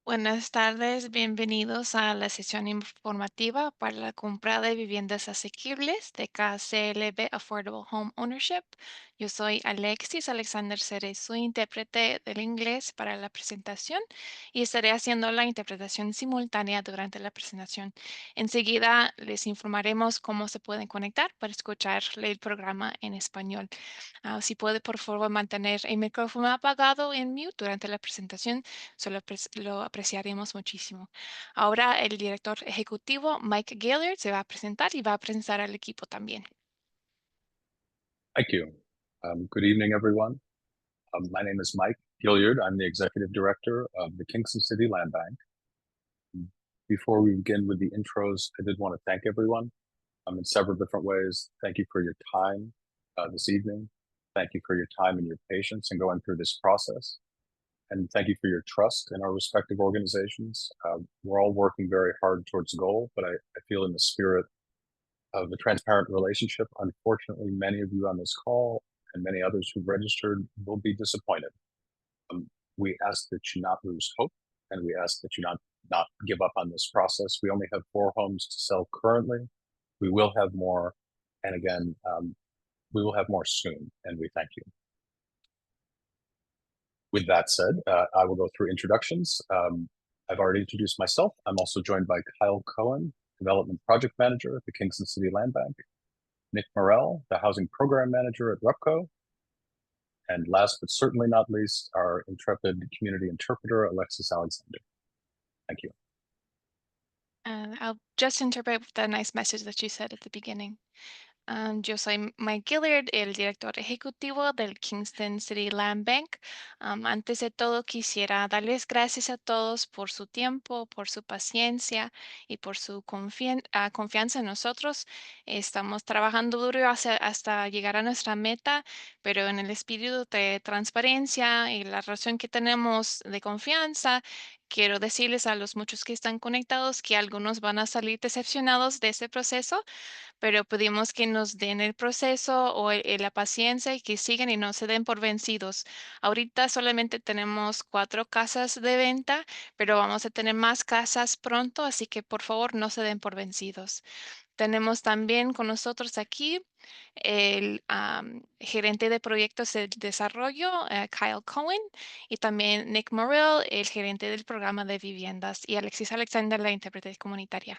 Buenas tardes, bienvenidos a la sesión informativa para la compra de viviendas asequibles de KCLB Affordable Home Ownership. Yo soy Alexis Alexander, seré su intérprete del inglés para la presentación y estaré haciendo la interpretación simultánea durante la presentación. Enseguida les informaremos cómo se pueden conectar para escuchar el programa en español. Si puede, por favor, mantener el micrófono apagado en mute durante la presentación. Lo apreciaremos muchísimo. Ahora el director ejecutivo Mike Gaillard se va a presentar y va a presentar al equipo también. Thank you. Good evening, everyone. My name is Mike Gilliard. I'm the Executive Director of the Kingston City Land Bank. Before we begin with the intros, I did want to thank everyone in several different ways. Thank you for your time this evening. Thank you for your time and your patience in going through this process. And thank you for your trust in our respective organizations. We're all working very hard towards a goal, but I feel in the spirit of a transparent relationship, unfortunately, many of you on this call and many others who registered will be disappointed. We ask that you not lose hope, and we ask that you not give up on this process. We only have 4 homes to sell currently. We will have more, and again, we will have more soon, and we thank you. With that said, I will go through introductions. I've already introduced myself. I'm also joined by Kyle Cohen, Development Project Manager at the Kingston City Land Bank, Nick Morrell, the Housing Program Manager at REPCO, and last but certainly not least, our intrepid community interpreter, Alexis Alexander. Thank you. And I'll just interpret the nice message that you said at the beginning. Yo soy Mike Gillard, el director ejecutivo del Kingston City Land Bank. Antes de todo, quisiera darles gracias a todos por su tiempo, por su paciencia y por su confianza en nosotros. Estamos trabajando duro hasta llegar a nuestra meta, pero en el espíritu de transparencia y la relación que tenemos de confianza, quiero decirles a los muchos que están conectados que algunos van a salir decepcionados de este proceso, pero pedimos que nos den el proceso o la paciencia y que sigan y no se den por vencidos. Ahorita solamente tenemos 4 casas de venta, pero vamos a tener más casas pronto, así que por favor no se den por vencidos. Tenemos también con nosotros aquí el gerente de proyectos de desarrollo, Kyle Cohen, y también Nick Morrell, el gerente del programa de viviendas, y Alexis Alexander, la intérprete comunitaria.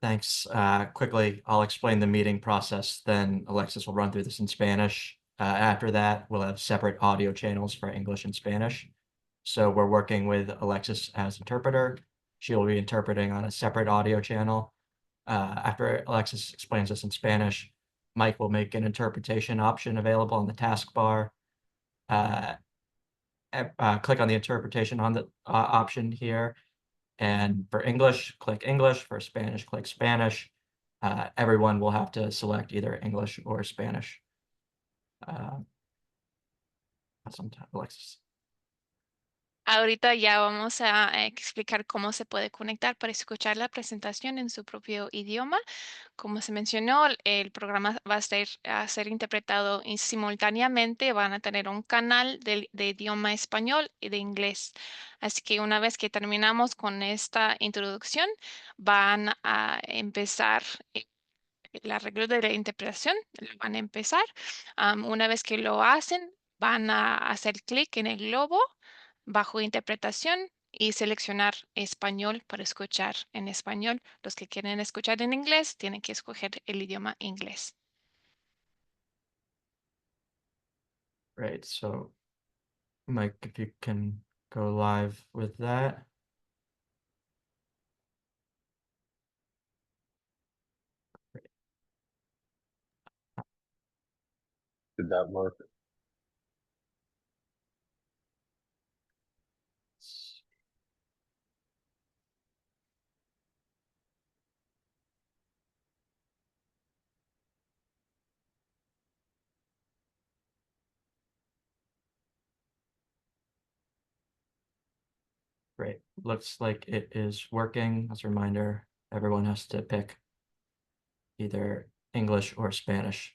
Thanks. Quickly, I'll explain the meeting process, then Alexis will run through this in Spanish. After that, we'll have separate audio channels for English and Spanish. So we're working with Alexis as interpreter. She'll be interpreting on a separate audio channel. After Alexis explains this in Spanish, Mike will make an interpretation option available on the taskbar. Click on the interpretation on the option here. And for English, click English. For Spanish, click Spanish. Everyone will have to select either English or Spanish. Alexis. Ahorita ya vamos a explicar cómo se puede conectar para escuchar la presentación en su propio idioma. Como se mencionó, el programa va a ser interpretado simultáneamente. Van a tener un canal de idioma español y de inglés. Así que una vez que terminamos con esta introducción, van a empezar el arreglo de la interpretación. Lo van a empezar. Una vez que lo hacen, van a hacer clic en el globo bajo interpretación y seleccionar español para escuchar en español. Los que quieren escuchar en inglés tienen que escoger el idioma inglés. Right, so Mike, if you can go live with that. Did that work? Great. Looks like it is working. As a reminder, everyone has to pick either English or Spanish.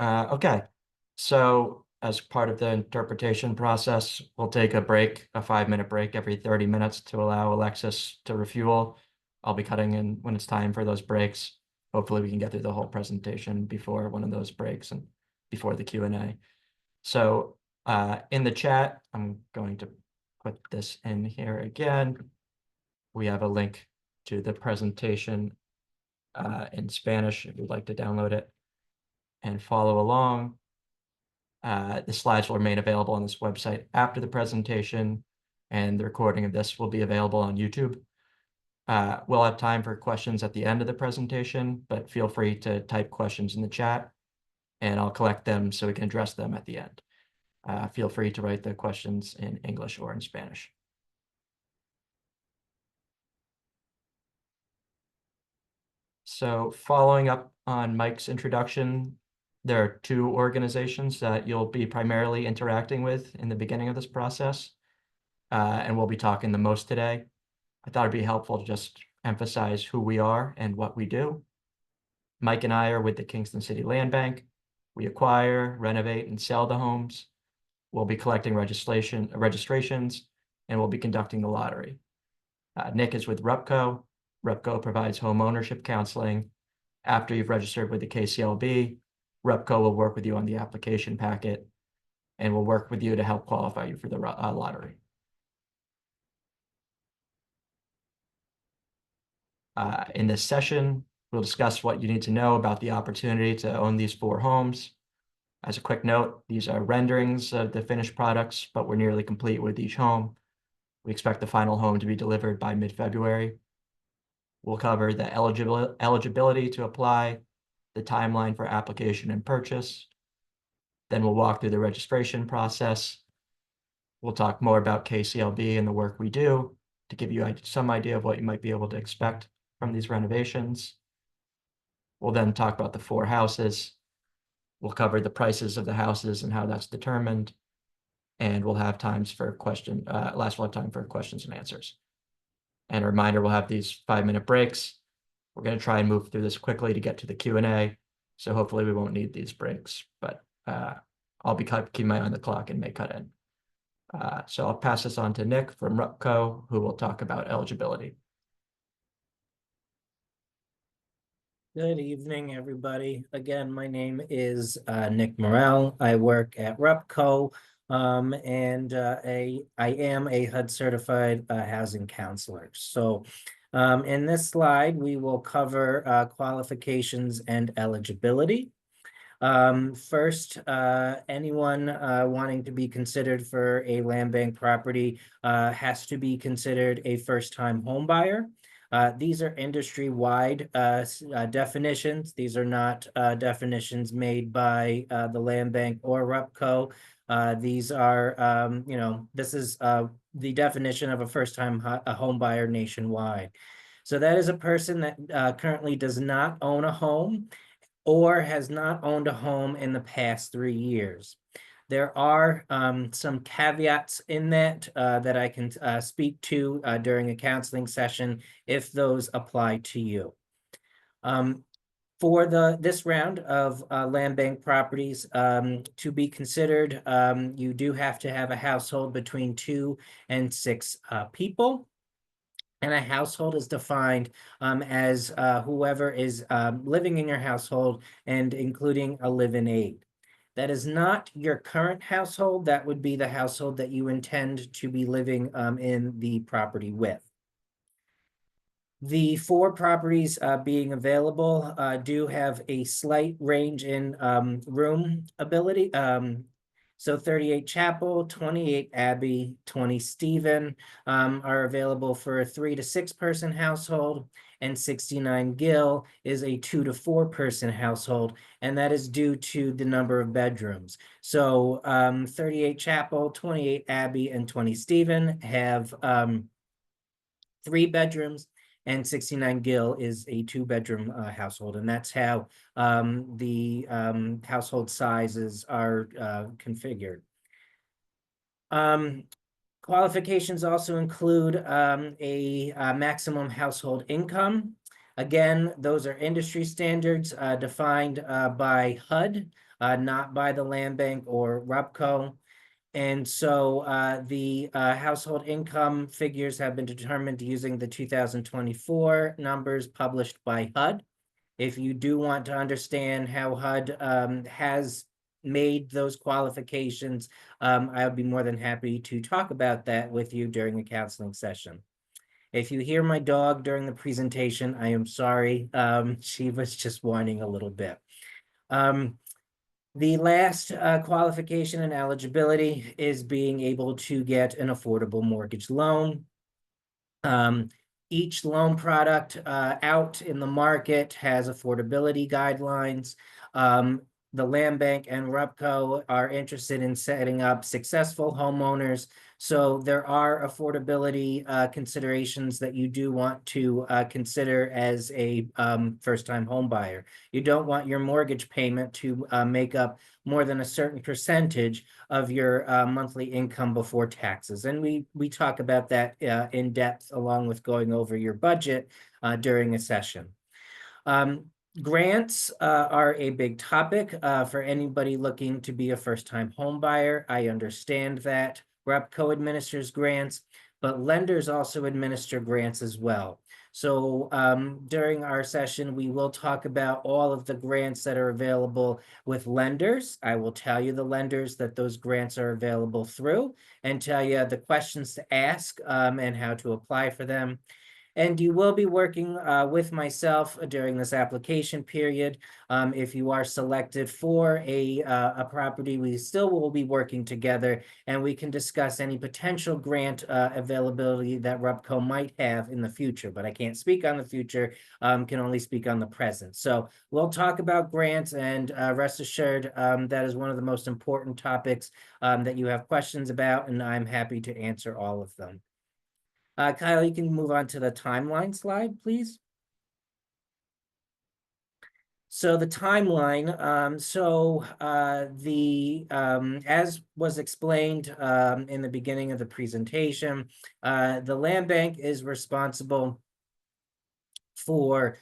Okay, so as part of the interpretation process, we'll take a break, a 5-minute break every 30 minutes to allow Alexis to refuel. I'll be cutting in when it's time for those breaks. Hopefully we can get through the whole presentation before one of those breaks and before the Q&A. So in the chat, I'm going to put this in here again. We have a link to the presentation in Spanish if you'd like to download it and follow along. The slides will remain available on this website after the presentation, and the recording of this will be available on YouTube. We'll have time for questions at the end of the presentation, but feel free to type questions in the chat, and I'll collect them so we can address them at the end. Feel free to write the questions in English or in Spanish. So following up on Mike's introduction, there are 2 organizations that you'll be primarily interacting with in the beginning of this process, and we'll be talking the most today. I thought it'd be helpful to just emphasize who we are and what we do. Mike and I are with the Kingston City Land Bank. We acquire, renovate, and sell the homes. We'll be collecting registrations, and we'll be conducting the lottery. Nick is with RUPCO. RUPCO provides home ownership counseling. After you've registered with the KCLB, RUPCO will work with you on the application packet and will work with you to help qualify you for the lottery. In this session, we'll discuss what you need to know about the opportunity to own these 4 homes. As a quick note, these are renderings of the finished products, but we're nearly complete with each home. We expect the final home to be delivered by mid-February. We'll cover the eligibility to apply, the timeline for application and purchase. Then we'll walk through the registration process. We'll talk more about KCLB and the work we do to give you some idea of what you might be able to expect from these renovations. We'll then talk about the 4 houses. We'll cover the prices of the houses and how that's determined. And we'll have times for we'll have time for questions and answers. And a reminder, we'll have these 5-minute breaks. We're going to try and move through this quickly to get to the Q&A. So hopefully we won't need these breaks, but I'll be keeping my eye on the clock and may cut in. So I'll pass this on to Nick from RUPCO, who will talk about eligibility. Good evening, everybody. Again, my name is Nick Morrell. I work at RUPCO, and I am a HUD certified housing counselor. So in this slide, we will cover qualifications and eligibility. First, anyone wanting to be considered for a land bank property has to be considered a first-time home buyer. These are industry-wide definitions. These are not definitions made by the land bank or RUPCO. These are, this is the definition of a first-time home buyer nationwide. So that is a person that currently does not own a home or has not owned a home in the past 3 years. There are some caveats in that that I can speak to during a counseling session if those apply to you. For this round of land bank properties to be considered, you do have to have a household between 2 and 6 people. And a household is defined as whoever is living in your household and including a live-in aid. That is not your current household. That would be the household that you intend to be living in the property with. The 4 properties being available do have a slight range in room ability. So 38 Chapel, 28 Abbey, 20 Stephen are available for a 3 to 6 person household, and 69 Gill is a 2 to 4 person household, and that is due to the number of bedrooms. So 38 Chapel, 28 Abbey, and 20 Stephen have 3 bedrooms, and 69 Gill is a 2-bedroom household, and that's how the household sizes are configured. Qualifications also include a maximum household income. Again, those are industry standards defined by HUD, not by the Land Bank or RUPCO. And so the household income figures have been determined using the 2024 numbers published by HUD. If you do want to understand how HUD has made those qualifications, I would be more than happy to talk about that with you during a counseling session. If you hear my dog during the presentation, I am sorry. She was just whining a little bit. The last qualification and eligibility is being able to get an affordable mortgage loan. Each loan product out in the market has affordability guidelines. The Land Bank and RUPCO are interested in setting up successful homeowners. So there are affordability considerations that you do want to consider as a first-time home buyer. You don't want your mortgage payment to make up more than a certain percentage of your monthly income before taxes. And we talk about that in depth along with going over your budget during a session. Grants are a big topic for anybody looking to be a first-time home buyer. I understand that RUPCO administers grants, but lenders also administer grants as well. So during our session, we will talk about all of the grants that are available with lenders. I will tell you the lenders that those grants are available through and tell you the questions to ask and how to apply for them. And you will be working with myself during this application period. If you are selected for a property, we still will be working together and we can discuss any potential grant availability that RUPCO might have in the future. But I can't speak on the future, can only speak on the present. So we'll talk about grants and rest assured that is one of the most important topics that you have questions about, and I'm happy to answer all of them. Kyle, you can move on to the timeline slide, please. So the timeline, as was explained in the beginning of the presentation, the Land Bank is responsible for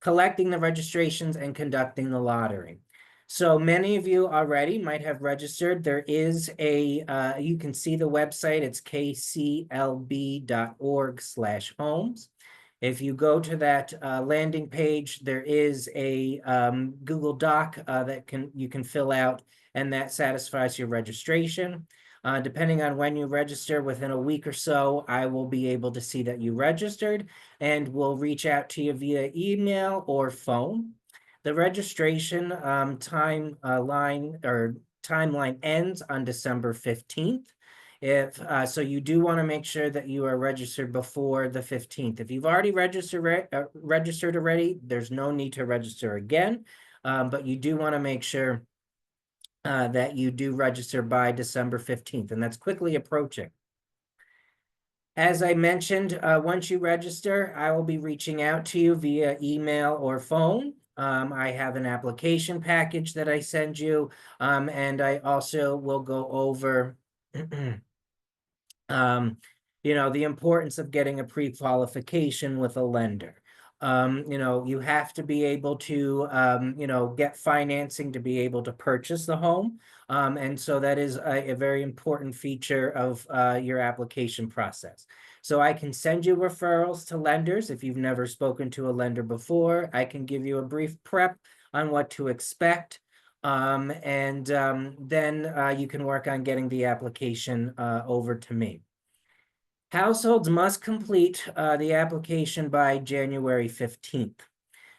collecting the registrations and conducting the lottery. So many of you already might have registered. There is you can see the website, it's kclb.org/homes. If you go to that landing page, there is a Google Doc that you can fill out, and that satisfies your registration. Depending on when you register, within a week or so, I will be able to see that you registered and will reach out to you via email or phone. The registration timeline ends on December 15th. So you do want to make sure that you are registered before the 15th. If you've already registered already, there's no need to register again, but you do want to make sure that you do register by December 15th, and that's quickly approaching. As I mentioned, once you register, I will be reaching out to you via email or phone. I have an application package that I send you, and I also will go over the importance of getting a pre-qualification with a lender. You have to be able to, get financing to be able to purchase the home. And so that is a very important feature of your application process. So I can send you referrals to lenders. If you've never spoken to a lender before, I can give you a brief prep on what to expect. Then you can work on getting the application over to me. Households must complete the application by January 15th.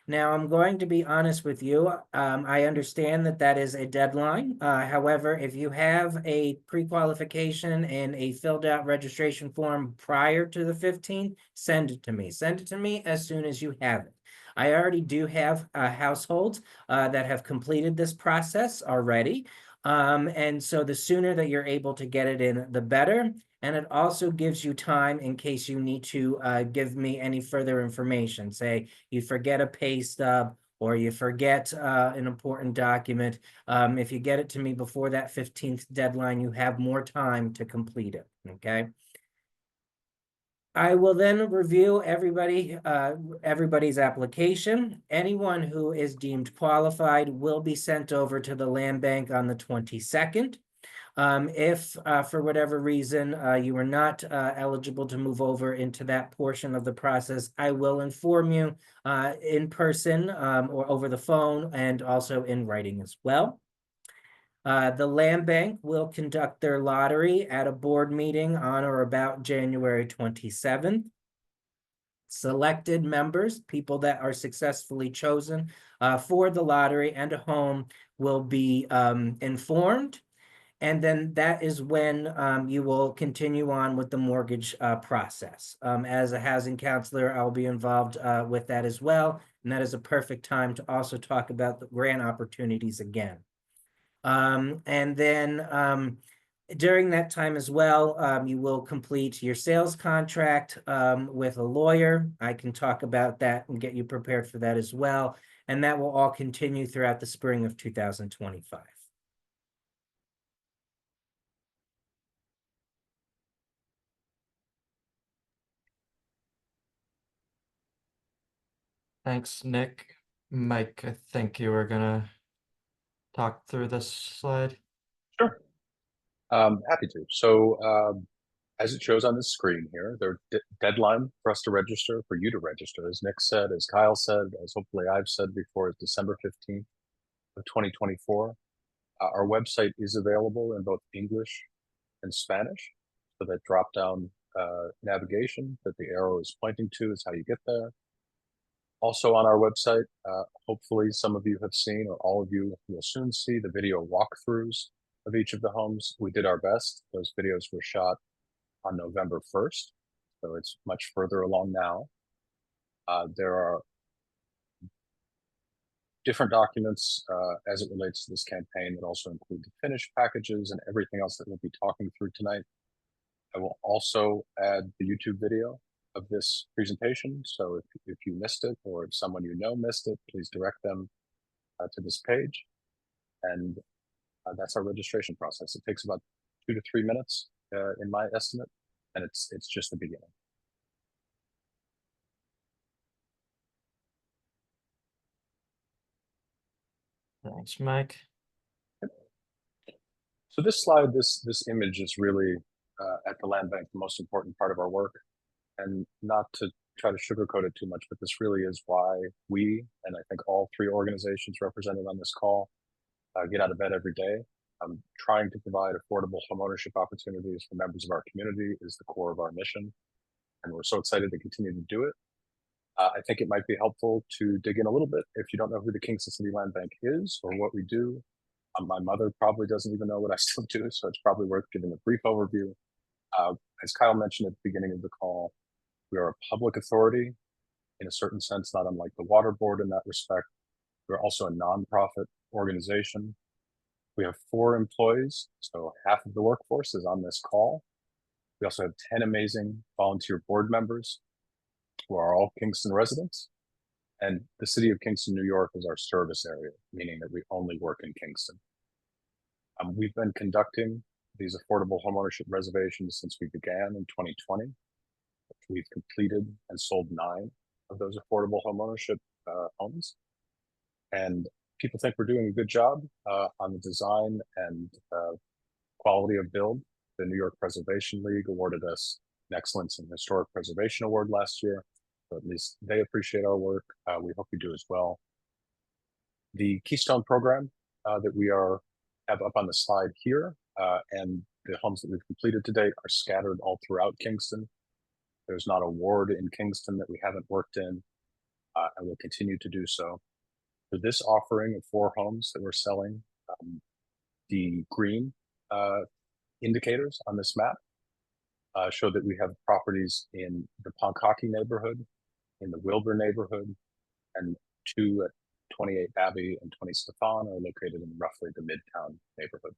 Now, I'm going to be honest with you. I understand that that is a deadline. However, if you have a pre-qualification and a filled out registration form prior to the 15th, send it to me. Send it to me as soon as you have it. I already do have households that have completed this process already. And so the sooner that you're able to get it in, the better. And it also gives you time in case you need to give me any further information. Say you forget a pay stub or you forget an important document. If you get it to me before that 15th deadline, you have more time to complete it, okay? I will then review everybody's application. Anyone who is deemed qualified will be sent over to the land bank on the 22nd. If for whatever reason you are not eligible to move over into that portion of the process, I will inform you in person or over the phone and also in writing as well. The land bank will conduct their lottery at a board meeting on or about January 27th. Selected members, people that are successfully chosen for the lottery and a home, will be informed. And then that is when you will continue on with the mortgage process. As a housing counselor, I'll be involved with that as well. And that is a perfect time to also talk about the grant opportunities again. And then during that time as well, you will complete your sales contract with a lawyer. I can talk about that and get you prepared for that as well. And that will all continue throughout the spring of 2025. Thanks, Nick. Mike, I think you were gonna talk through this slide. Sure. Happy to. So as it shows on the screen here, their deadline for us to register, for you to register, as Nick said, as Kyle said, as hopefully I've said before, is December 15th of 2024. Our website is available in both English and Spanish. So that drop-down navigation that the arrow is pointing to is how you get there. Also on our website, hopefully some of you have seen, or all of you will soon see, the video walkthroughs of each of the homes. We did our best. Those videos were shot on November 1st, so it's much further along now. There are different documents as it relates to this campaign that also include the finished packages and everything else that we'll be talking through tonight. I will also add the YouTube video of this presentation. So if you missed it, or if someone you know missed it, please direct them to this page. And that's our registration process. It takes about 2 to 3 minutes in my estimate, and it's just the beginning. Thanks, Mike. So this slide, this image is really at the land bank the most important part of our work. And not to try to sugarcoat it too much, but this really is why we, and I think all 3 organizations represented on this call, get out of bed every day. Trying to provide affordable homeownership opportunities for members of our community is the core of our mission, and we're so excited to continue to do it. I think it might be helpful to dig in a little bit if you don't know who the Kingston City Land Bank is or what we do. My mother probably doesn't even know what I still do, so it's probably worth giving a brief overview. As Kyle mentioned at the beginning of the call, we are a public authority in a certain sense, not unlike the water board in that respect. We're also a nonprofit organization. We have 4 employees, so half of the workforce is on this call. We also have 10 amazing volunteer board members who are all Kingston residents. And the city of Kingston, New York is our service area, meaning that we only work in Kingston. We've been conducting these affordable homeownership reservations since we began in 2020. We've completed and sold 9 of those affordable homeownership homes. And people think we're doing a good job on the design and quality of build. The New York Preservation League awarded us an Excellence in Historic Preservation Award last year. So at least they appreciate our work. We hope you do as well. The Keystone program that we have up on the slide here, and the homes that we've completed to date are scattered all throughout Kingston. There's not a ward in Kingston that we haven't worked in, and will continue to do so. For this offering of 4 homes that we're selling, the green indicators on this map show that we have properties in the Pankaki neighborhood, in the Wilbur neighborhood, and 2 at 28 Abbey and 20 Stefan are located in roughly the Midtown neighborhood.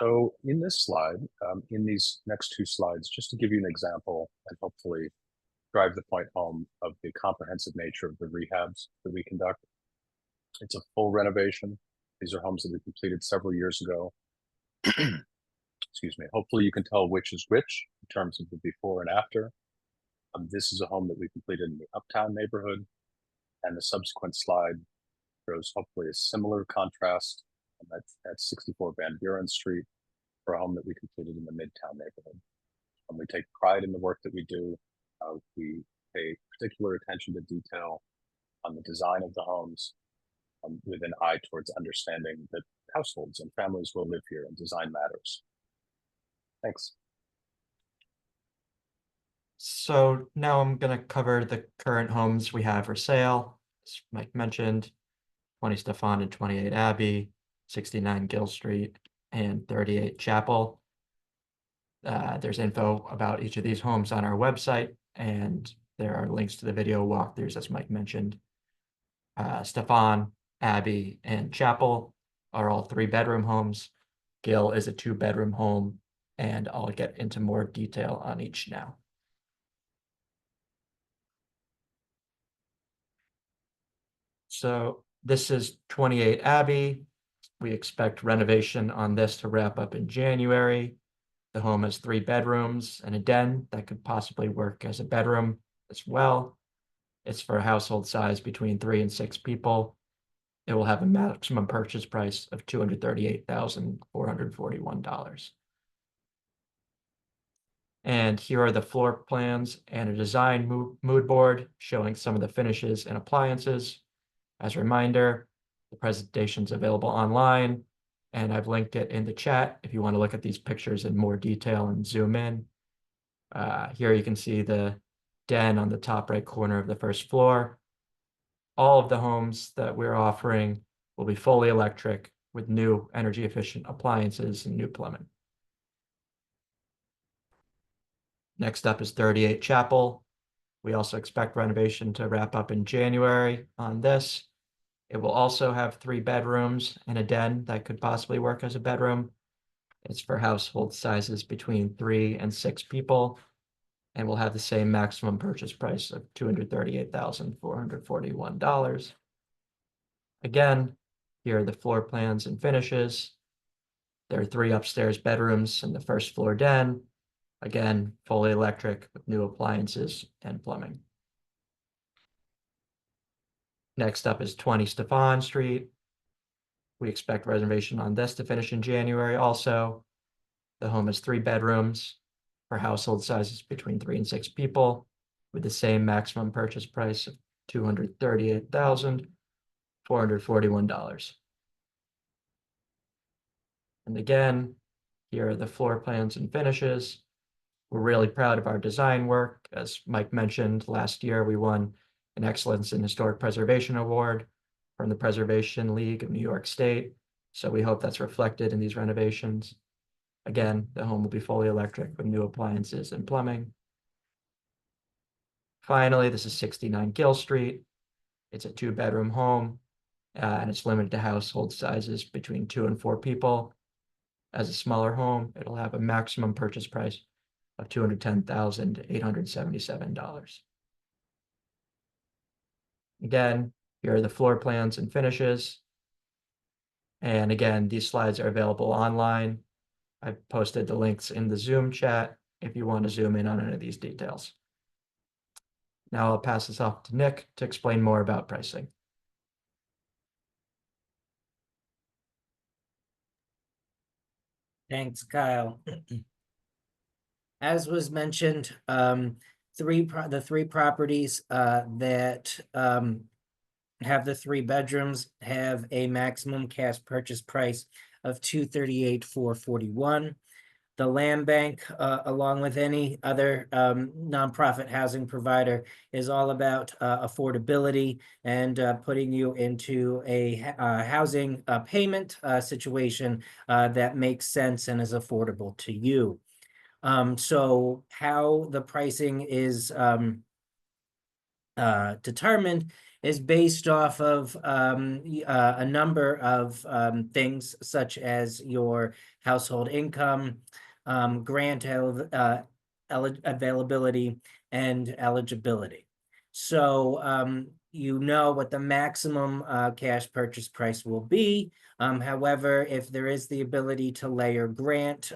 So in this slide, in these next 2 slides, just to give you an example and hopefully drive the point home of the comprehensive nature of the rehabs that we conduct. It's a full renovation. These are homes that we completed several years ago. Excuse me. Hopefully you can tell which is which in terms of the before and after. This is a home that we completed in the Uptown neighborhood, and the subsequent slide shows hopefully a similar contrast, and that's at 64 Van Buren Street for a home that we completed in the Midtown neighborhood. And we take pride in the work that we do. We pay particular attention to detail on the design of the homes, with an eye towards understanding that households and families will live here and design matters. Thanks. So now I'm going to cover the current homes we have for sale. As Mike mentioned, 20 Stefan and 28 Abbey, 69 Gill Street, and 38 Chapel. There's info about each of these homes on our website, and there are links to the video walkthroughs, as Mike mentioned. Stefan, Abbey, and Chapel are all 3-bedroom homes. Gill is a 2-bedroom home, and I'll get into more detail on each now. So this is 28 Abbey. We expect renovation on this to wrap up in January. The home has 3 bedrooms and a den that could possibly work as a bedroom as well. It's for a household size between 3 and 6 people. It will have a maximum purchase price of $238,441. And here are the floor plans and a design mood board showing some of the finishes and appliances. As a reminder, the presentation's available online, and I've linked it in the chat if you want to look at these pictures in more detail and zoom in. Here you can see the den on the top right corner of the first floor. All of the homes that we're offering will be fully electric with new energy efficient appliances and new plumbing. Next up is 38 Chapel. We also expect renovation to wrap up in January on this. It will also have 3 bedrooms and a den that could possibly work as a bedroom. It's for household sizes between 3 and 6 people, and will have the same maximum purchase price of $238,441. Again, here are the floor plans and finishes. There are 3 upstairs bedrooms and the first floor den. Again, fully electric with new appliances and plumbing. Next up is 20 Stefan Street. We expect reservation on this to finish in January also. The home has 3 bedrooms for household sizes between 3 and 6 people, with the same maximum purchase price of $238,441. And again, here are the floor plans and finishes. We're really proud of our design work. As Mike mentioned, last year we won an Excellence in Historic Preservation Award from the Preservation League of New York State. So we hope that's reflected in these renovations. Again, the home will be fully electric with new appliances and plumbing. Finally, this is 69 Gill Street. It's a 2-bedroom home, and it's limited to household sizes between 2 and 4 people. As a smaller home, it'll have a maximum purchase price of $210,877. Again, here are the floor plans and finishes. And again, these slides are available online. I've posted the links in the Zoom chat if you want to zoom in on any of these details. Now I'll pass this off to Nick to explain more about pricing. Thanks, Kyle. As was mentioned, the 3 properties that have the 3 bedrooms have a maximum cash purchase price of $238,441. The land bank, along with any other nonprofit housing provider, is all about affordability and putting you into a housing payment situation that makes sense and is affordable to you. So how the pricing is determined is based off of a number of things, such as your household income, grant availability, and eligibility. So you know what the maximum cash purchase price will be. However, if there is the ability to layer grants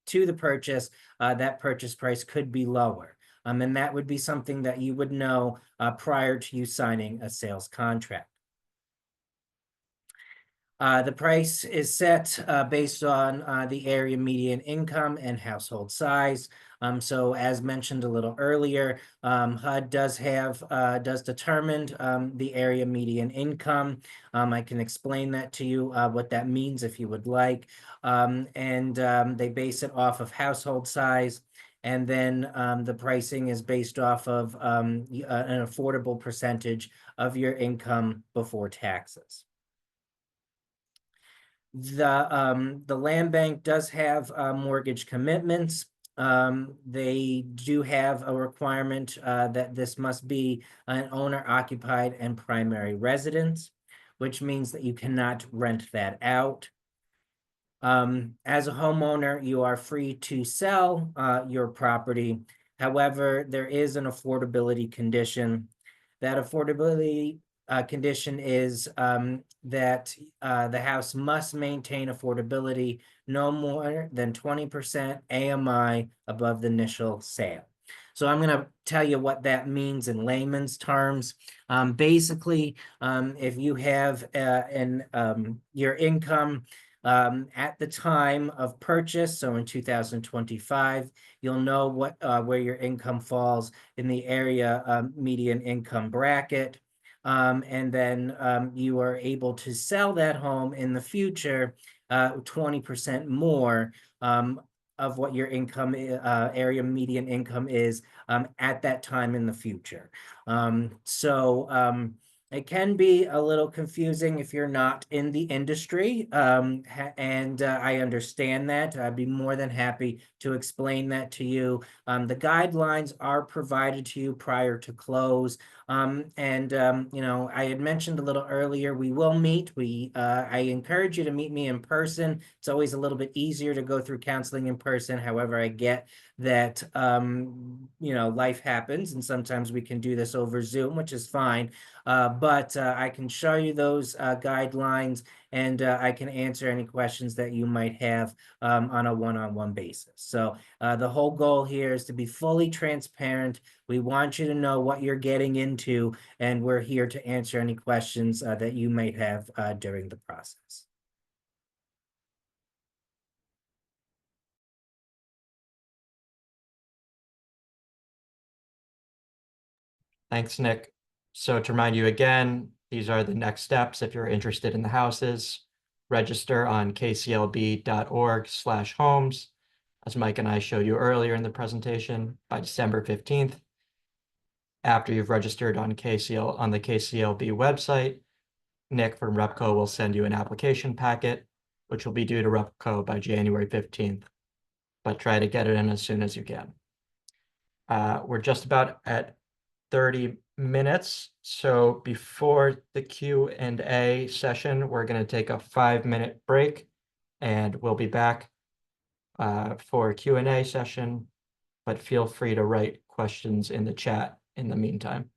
to the purchase, that purchase price could be lower. And that would be something that you would know prior to you signing a sales contract. The price is set based on the area median income and household size. So as mentioned a little earlier, HUD does determine the area median income. I can explain that to you, what that means if you would like. They base it off of household size. And then the pricing is based off of an affordable percentage of your income before taxes. The land bank does have mortgage commitments. They do have a requirement that this must be an owner occupied and primary residence, which means that you cannot rent that out. As a homeowner, you are free to sell your property. However, there is an affordability condition. That affordability condition is that the house must maintain affordability no more than 20% AMI above the initial sale. So I'm going to tell you what that means in layman's terms. Basically, if you have your income at the time of purchase, so in 2025, you'll know where your income falls in the area median income bracket. And then you are able to sell that home in the future 20% more of what your income area median income is at that time in the future. It can be a little confusing if you're not in the industry, and I understand that. I'd be more than happy to explain that to you. The guidelines are provided to you prior to close. I had mentioned a little earlier, we will meet. I encourage you to meet me in person. It's always a little bit easier to go through counseling in person. However, I get that, life happens and sometimes we can do this over Zoom, which is fine. But I can show you those guidelines, and I can answer any questions that you might have on a one-on-one basis. So the whole goal here is to be fully transparent. We want you to know what you're getting into, and we're here to answer any questions that you might have during the process. Thanks, Nick. So to remind you again, these are the next steps if you're interested in the houses. Register on kclb.org/homes, as Mike and I showed you earlier in the presentation, by December 15th. After you've registered on the KCLB website, Nick from Repco will send you an application packet, which will be due to Repco by January 15th, but try to get it in as soon as you can. We're just about at 30 minutes. So before the Q&A session, we're going to take a 5-minute break, and we'll be back for a Q&A session, but feel free to write questions in the chat in the meantime.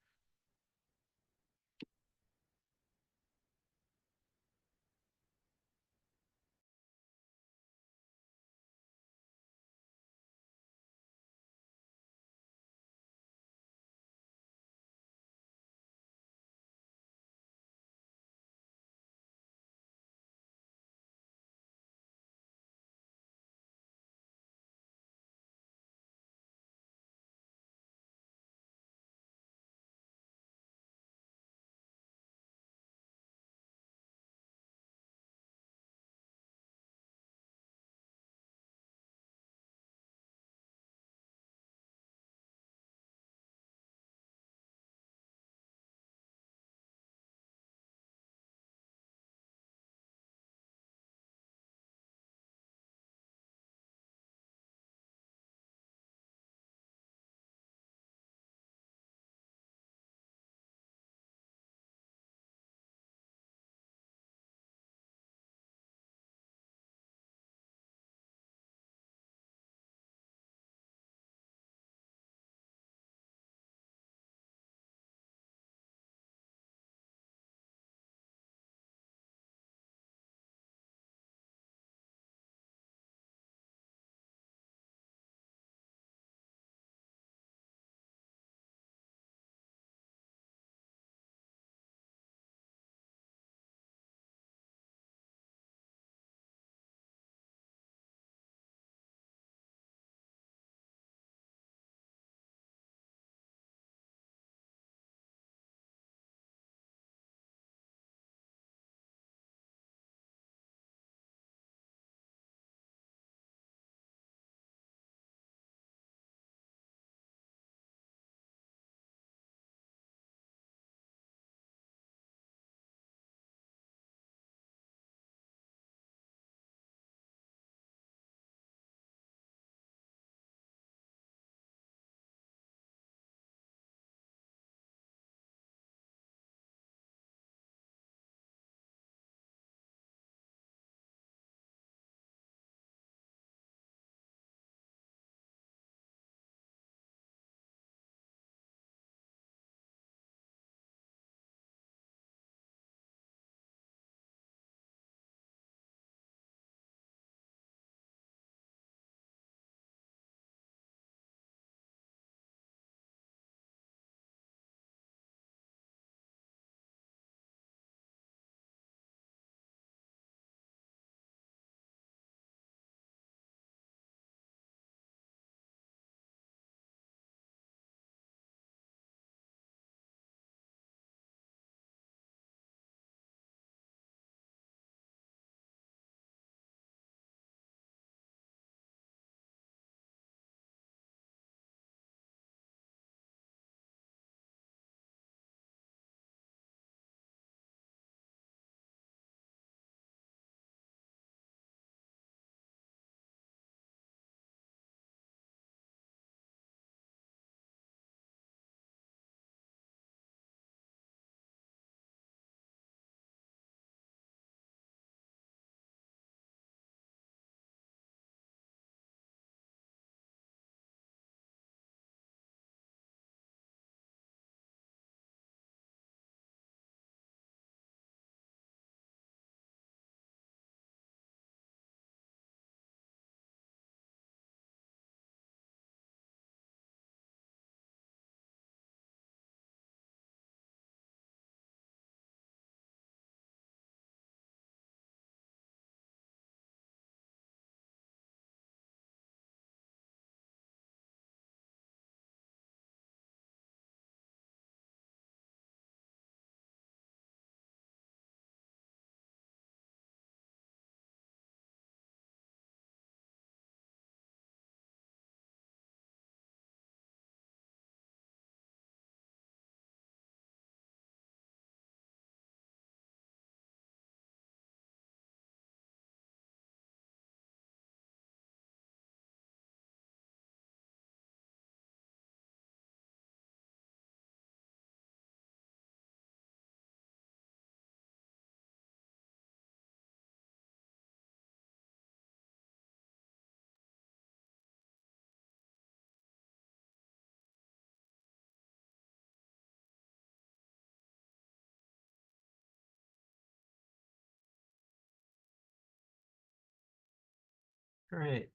Great.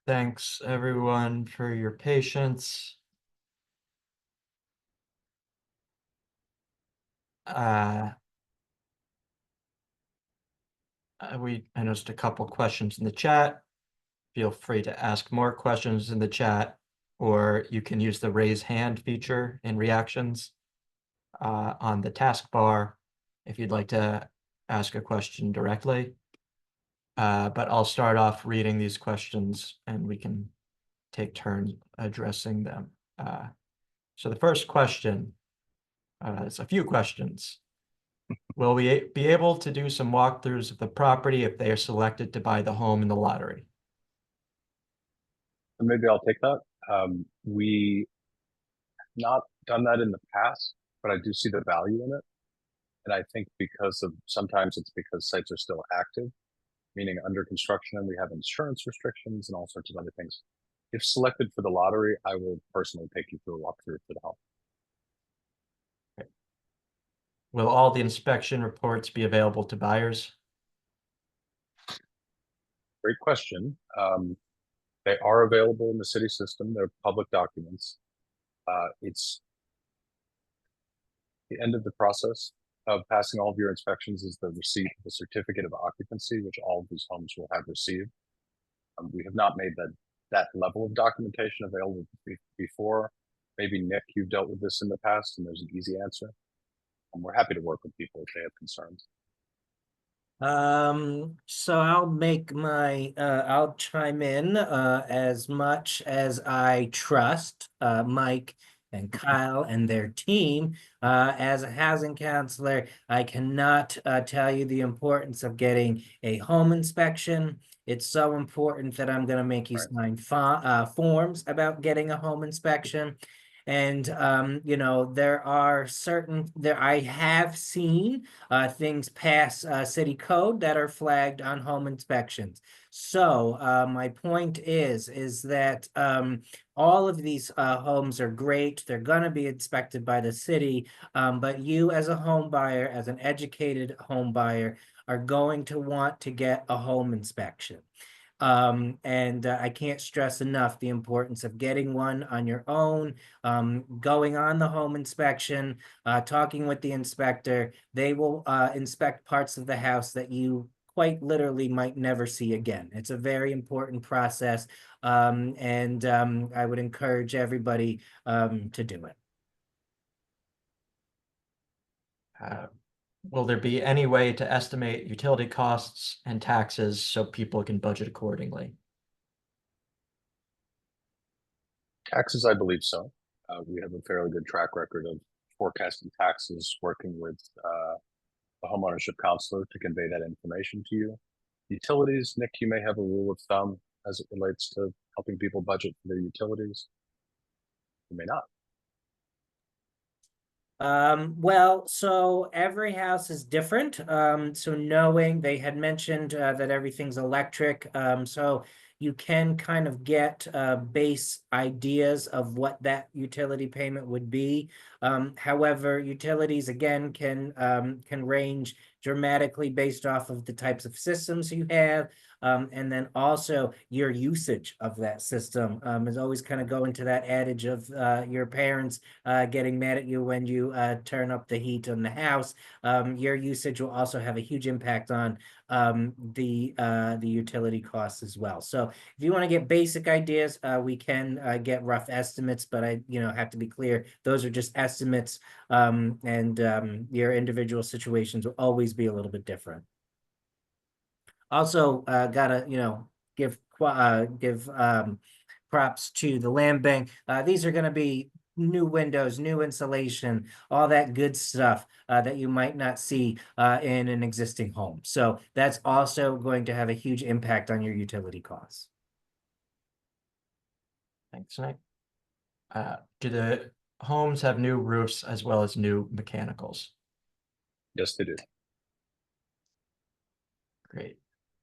Thanks, everyone, for your patience. I noticed a couple questions in the chat. Feel free to ask more questions in the chat, or you can use the raise hand feature in reactions on the taskbar if you'd like to ask a question directly. But I'll start off reading these questions and we can take turns addressing them. So the first question, it's a few questions. Will we be able to do some walkthroughs of the property if they are selected to buy the home in the lottery? Maybe I'll take that. We not done that in the past, but I do see the value in it. And I think sometimes it's because sites are still active, meaning under construction, and we have insurance restrictions and all sorts of other things. If selected for the lottery, I will personally take you through a walkthrough for the home. Will all the inspection reports be available to buyers? Great question. They are available in the city system. They're public documents. It's the end of the process of passing all of your inspections is the receipt of the certificate of occupancy, which all of these homes will have received. We have not made that level of documentation available before. Maybe Nick, you've dealt with this in the past, and there's an easy answer. And we're happy to work with people if they have concerns. So I'll chime in as much as I trust Mike and Kyle and their team. As a housing counselor, I cannot tell you the importance of getting a home inspection. It's so important that I'm going to make you sign forms about getting a home inspection. And I have seen things pass city code that are flagged on home inspections. So my point is that all of these homes are great. They're going to be inspected by the city, but you as a home buyer, as an educated home buyer, are going to want to get a home inspection. I can't stress enough the importance of getting one on your own, going on the home inspection, talking with the inspector. They will inspect parts of the house that you quite literally might never see again. It's a very important process, I would encourage everybody to do it. Will there be any way to estimate utility costs and taxes so people can budget accordingly? Taxes, I believe so. We have a fairly good track record of forecasting taxes, working with a homeownership counselor to convey that information to you. Utilities, Nick, you may have a rule of thumb as it relates to helping people budget for their utilities. You may not. Well, so every house is different. So knowing they had mentioned that everything's electric, so you can kind of get base ideas of what that utility payment would be. However, utilities again can range dramatically based off of the types of systems you have. And then also your usage of that system is always kind of going to that adage of your parents getting mad at you when you turn up the heat in the house. Your usage will also have a huge impact on the utility costs as well. So if you want to get basic ideas, we can get rough estimates, but I have to be clear, those are just estimates, and your individual situations will always be a little bit different. Also, gotta give props to the land bank. These are going to be new windows, new insulation, all that good stuff that you might not see in an existing home. So that's also going to have a huge impact on your utility costs. Thanks, Nick. Do the homes have new roofs as well as new mechanicals? Yes, they do. Great.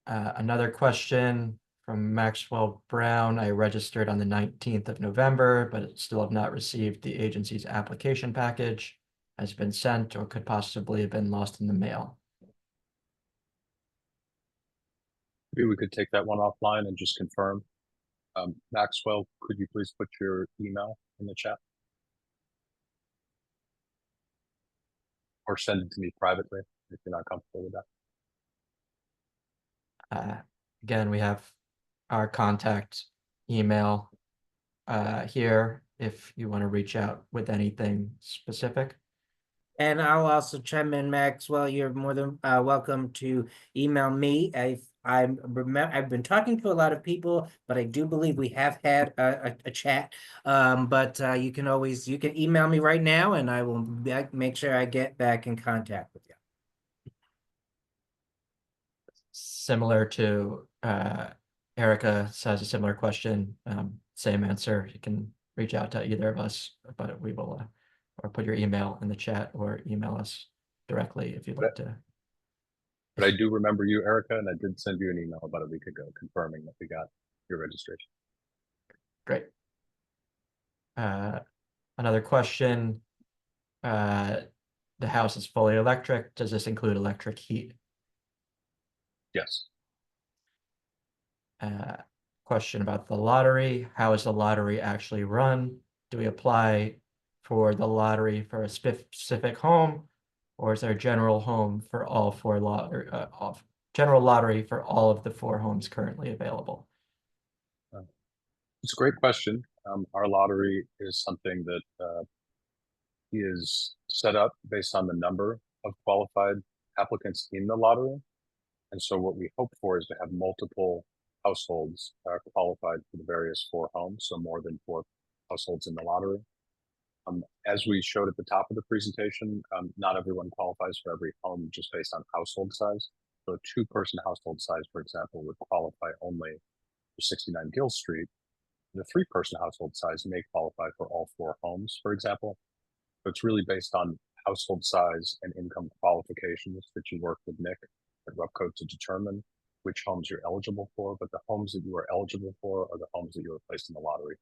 Another question from Maxwell Brown. I registered on the 19th of November, but still have not received the agency's application package. Has been sent or could possibly have been lost in the mail. Maybe we could take that one offline and just confirm. Maxwell, could you please put your email in the chat? Or send it to me privately if you're not comfortable with that. Again, we have our contact email here if you want to reach out with anything specific. And I'll also chime in, Maxwell. You're more than welcome to email me. I've been talking to a lot of people, but I do believe we have had a chat. But you can email me right now, and I will make sure I get back in contact with you. Similar to Erica has a similar question, same answer. You can reach out to either of us, but we will or put your email in the chat or email us directly if you'd like to. But I do remember you, Erica, and I did send you an email about a week ago confirming that we got your registration. Great. Another question. The house is fully electric. Does this include electric heat? Yes. Question about the lottery. How is the lottery actually run? Do we apply for the lottery for a specific home, or is there a general home for all four general lottery for all of the 4 homes currently available? It's a great question. Our lottery is something that is set up based on the number of qualified applicants in the lottery. And so what we hope for is to have multiple households qualified for the various 4 homes, so more than 4 households in the lottery. As we showed at the top of the presentation, not everyone qualifies for every home just based on household size. So a 2-person household size, for example, would qualify only for 69 Gill Street. The 3-person household size may qualify for all 4 homes, for example. So it's really based on household size and income qualifications that you work with Nick at Rupco to determine which homes you're eligible for, but the homes that you are eligible for are the homes that you were placed in the lottery.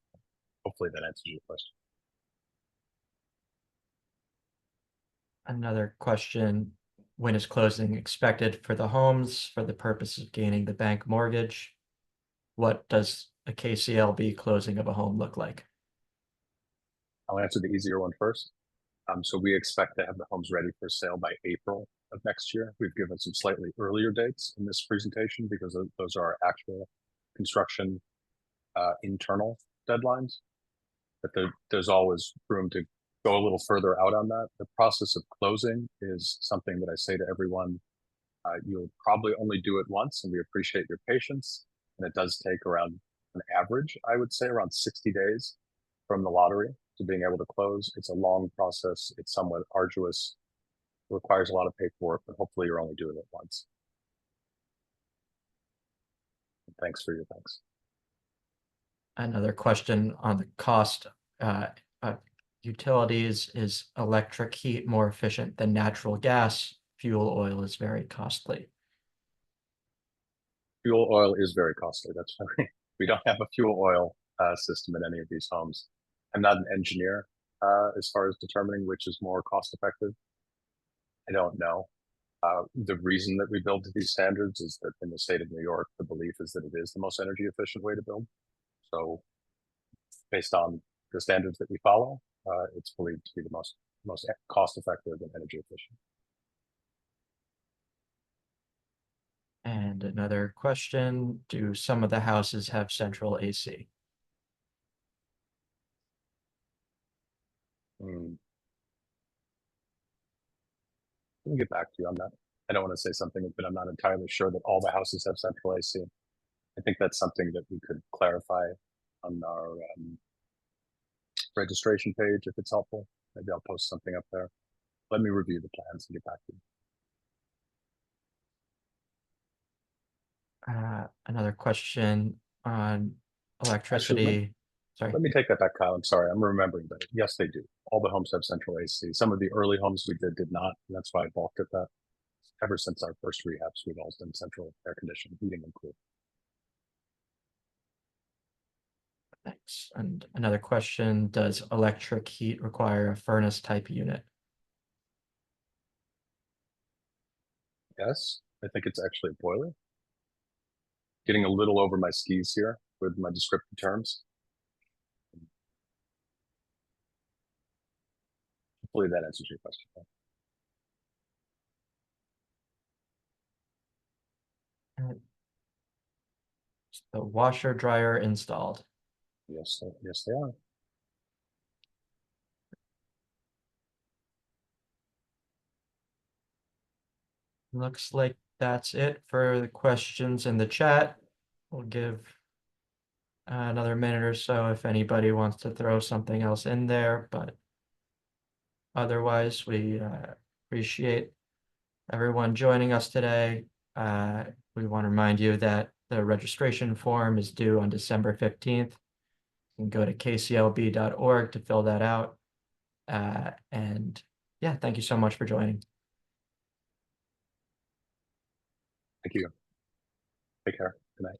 Hopefully that answers your question. Another question, when is closing expected for the homes for the purpose of gaining the bank mortgage? What does a KCLB closing of a home look like? I'll answer the easier one first. So we expect to have the homes ready for sale by April of next year. We've given some slightly earlier dates in this presentation because those are our actual construction internal deadlines. But there's always room to go a little further out on that. The process of closing is something that I say to everyone, you'll probably only do it once, and we appreciate your patience. And it does take around an average, I would say, around 60 days from the lottery to being able to close. It's a long process. It's somewhat arduous. It requires a lot of paperwork, but hopefully you're only doing it once. And thanks for your thanks. Another question on the cost of utilities. Is electric heat more efficient than natural gas? Fuel oil is very costly. Fuel oil is very costly. That's why we don't have a fuel oil system in any of these homes. I'm not an engineer as far as determining which is more cost effective. I don't know. The reason that we build to these standards is that in the state of New York, the belief is that it is the most energy efficient way to build. So based on the standards that we follow, it's believed to be the most cost effective and energy efficient. And another question, do some of the houses have central AC? Let me get back to you on that. I don't want to say something, but I'm not entirely sure that all the houses have central AC. I think that's something that we could clarify on our registration page if it's helpful. Maybe I'll post something up there. Let me review the plans and get back to you. Another question on electricity. Actually, Sorry. Let me take that back, Kyle. I'm sorry, I'm remembering that. Yes, they do. All the homes have central AC. Some of the early homes we did not, and that's why I balked at that. Ever since our first rehabs, we've always done central air conditioning, heating, and cooling. Thanks. And another question, does electric heat require a furnace type unit? Yes, I think it's actually a boiler. getting a little over my skis here with my descriptive terms. Hopefully that answers your question. The washer dryer installed. Yes, yes, they are. Looks like that's it for the questions in the chat. We'll give another minute or so if anybody wants to throw something else in there, but otherwise, we appreciate everyone joining us today. We want to remind you that the registration form is due on December 15th. You can go to kclb.org to fill that out. And yeah, thank you so much for joining. Thank you. Take care. Good night.